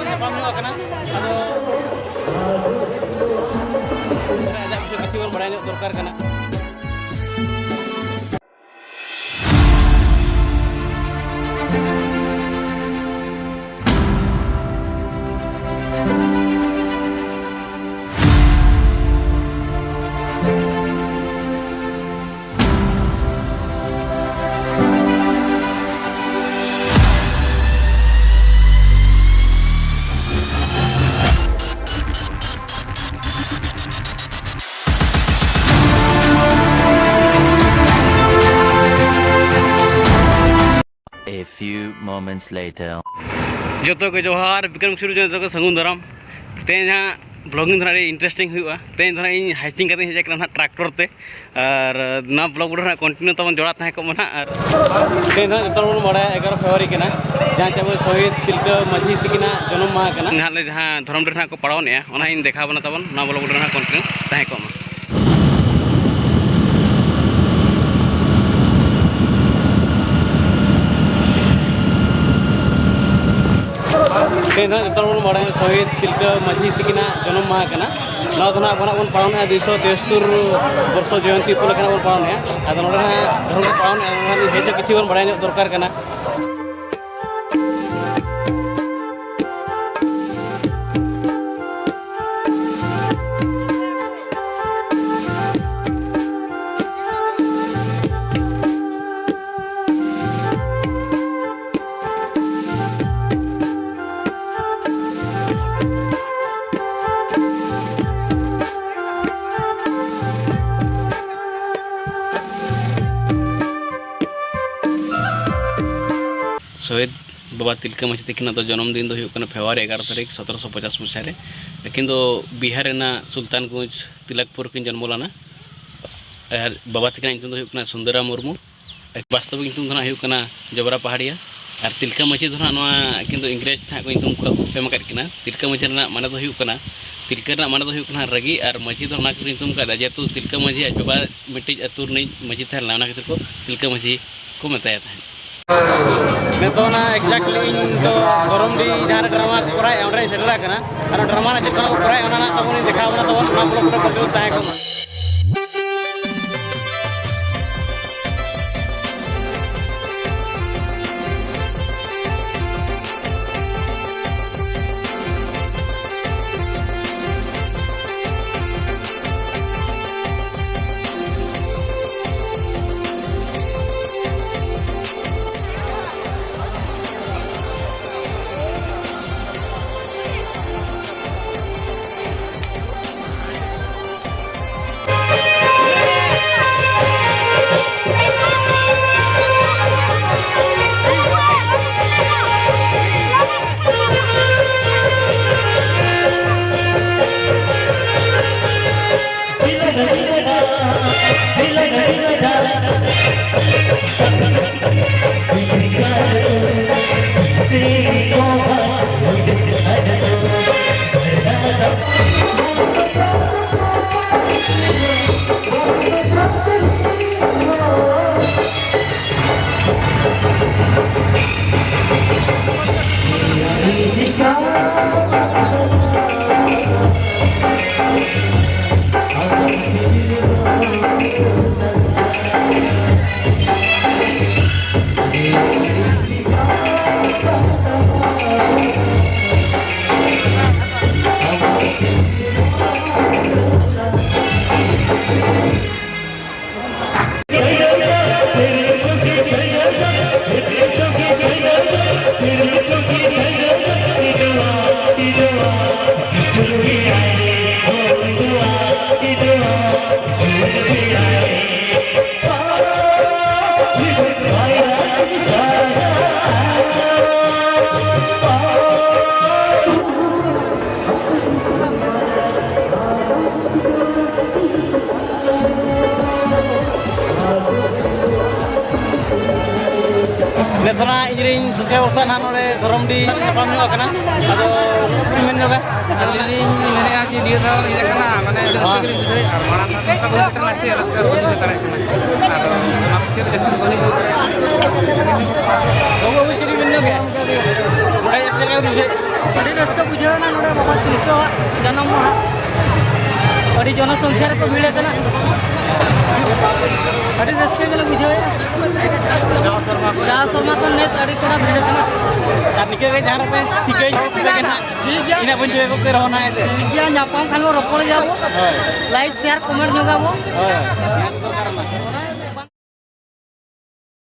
nyapam nyok kana ado ada kisi bor barai nyok dorkar kana. A few moments later. जोतो को जोहार विक्रम शुरू जोतो को संगुन dram तें जहाँ ब्लॉगिंग थोड़ा इंटरेस्टिंग हुआ तें थोड़ा इन हाइकिंग करते हैं जैसे ना ट्रैक्टर ते और ना ब्लॉग उड़ा कंटिन्यू तब जोड़ा था को मना और तें ना जोतो लोग मरे 11 फरवरी के ना जहाँ चाहे शहीद तिलका माझी तिकिना जन्म माह के ना यहाँ ले जहाँ धर्म डर को पढ़ाओ ने उन्हें इन देखा बना तब ना ब्लॉग उड़ा कंटिन्यू था को मना जोतो लोग मरे शहीद तिलका माझी तिकिना जन्म माह के ना बन पढ़ाने 273 वर्ष जयंती उपलक्षे बन पढ़ाने धर्म को पढ़ाने हेजो किसी बन बड़ा दरकार करना शहीद बाबा तिलका माझी तिकिना तो जन्मदिन दो फेब्रुआरी 11 तारीख 1750 मसीह लेकिन तो बिहार सुल्तानगंज तिलकपुर की जन्म लाना और बाबा तिकिना सुंदरा मुर्मू वास्तविक जबरा पहाड़िया और तिलका माझी किंतु इंग्रेज को एम करना तिलका माझी माने तिलका माने रगी और माझी जेहेतु तिलका माझी आज बाबा मिट्टी अतुर माझी था को तिलका माझी को मताया था नेतोना एक्जैक्टली तो गरम दी जहाँ ड्रामा कराए ऑनलाइन सेटल करना और ड्रामा ना जितना कराए उन्होंने तब उन्हें देखा बना तब ना ब्लॉग पर कंटिन्यू ताए को नेतना इंजरिंग सब्सक्राइबर सा नाम नोडे धरम दी नापाम ᱧᱚᱜ ᱟᱠᱟᱱᱟ ᱟᱫᱚ ᱯᱷᱨᱤ ᱢᱮᱱ ᱧᱚᱜᱟ ᱟᱹᱞᱤᱧ ᱢᱮᱱᱮᱜᱼᱟ ᱡᱮ ᱱᱤᱭᱟᱹ ᱫᱷᱟᱣ ᱤᱭᱟᱹ ᱠᱟᱱᱟ ᱢᱟᱱᱮ ᱨᱟᱹᱥᱠᱟᱹ ᱜᱮᱞᱤᱧ ᱵᱩᱡᱷᱟᱹᱣᱮᱜᱼᱟ ᱟᱨ ᱢᱟᱲᱟᱝ ᱫᱷᱟᱣ ᱚᱱᱠᱟ ᱵᱟᱹᱧ ᱠᱟᱱᱟ ᱥᱮ ᱨᱟᱹᱥᱠᱟᱹ ᱵᱟᱹᱧ ᱵᱩᱡᱷᱟᱹᱣ ᱫᱟᱲᱮᱭᱟᱜ ᱠᱟᱱᱟ ᱟᱫᱚ ᱚᱱᱟ ᱯᱤᱪᱷᱟᱹ ᱨᱮ ᱡᱟᱹᱥᱛᱤ ᱫᱚ ᱵᱟᱹᱞᱤᱧ ᱵᱩᱡᱷᱟᱹᱣ ᱫᱟᱲᱮᱭᱟᱜ ᱠᱟᱱᱟ ᱜᱚᱜᱚ ᱪᱮᱫ ᱵᱤᱱ ᱧᱚᱜᱮᱜᱼᱟ ᱵᱟᱲᱟᱭ ᱪᱮᱫ ᱞᱮᱠᱟ ᱟᱹᱰᱤ ᱨᱟᱹᱥᱠᱟᱹ ᱵᱩᱡᱷᱟᱹᱣ ᱮᱱᱟ ᱱᱚᱰᱮ ᱵᱟᱵᱟ ᱛᱤᱞᱠᱟᱹᱣᱟᱜ ᱡᱟᱱᱟᱢ ᱢᱟᱦᱟ ᱟᱹᱰᱤ ᱡᱚᱱᱚᱥᱚᱝᱠᱷᱟ ᱨᱮᱠᱚ ᱵᱷᱤᱲ ᱟᱠᱟᱱᱟ ᱟᱹᱰᱤ ᱨᱟᱹᱥᱠᱟᱹ ᱜᱮᱞᱮ ᱵᱩᱡᱷᱟᱹᱣᱮᱫᱼᱟ ᱡᱟᱣ ᱥᱮᱨᱢᱟ ᱠᱷᱚᱱ ᱱᱮᱥ ᱟᱹᱰᱤ ᱠᱚᱲᱟ ᱵᱷᱤᱲ ᱟᱠᱟᱱᱟ ᱟᱨ ᱱᱤᱝᱠᱟᱹ ᱜᱮ ᱡᱟᱦᱟᱸ ᱨᱮᱯᱮ ᱴᱷᱤᱠᱟᱹᱭ ᱯᱮᱜᱮ ᱱᱟᱦᱟᱜ ᱴᱷᱤᱠ ᱜᱮᱭᱟ ᱤᱱᱟᱹᱜ ᱵᱚᱱ ᱡᱚᱭ ᱠᱚᱜᱮ ᱨᱮᱦᱚᱸ ᱱᱟᱦᱟᱜ ᱴᱷᱤᱠ ᱜᱮᱭᱟ ᱧᱟᱯᱟᱢ ᱠᱷᱟᱱ ᱵᱚ ᱨᱚᱯᱚᱲ ᱜᱮᱭᱟ ᱵᱚ ᱦᱳᱭ ᱞᱟᱭᱤᱠ ᱥᱮᱭᱟᱨ ᱠᱚᱢᱮᱱᱴ ᱧᱚᱜᱟ ᱵᱚ ᱦᱳᱭ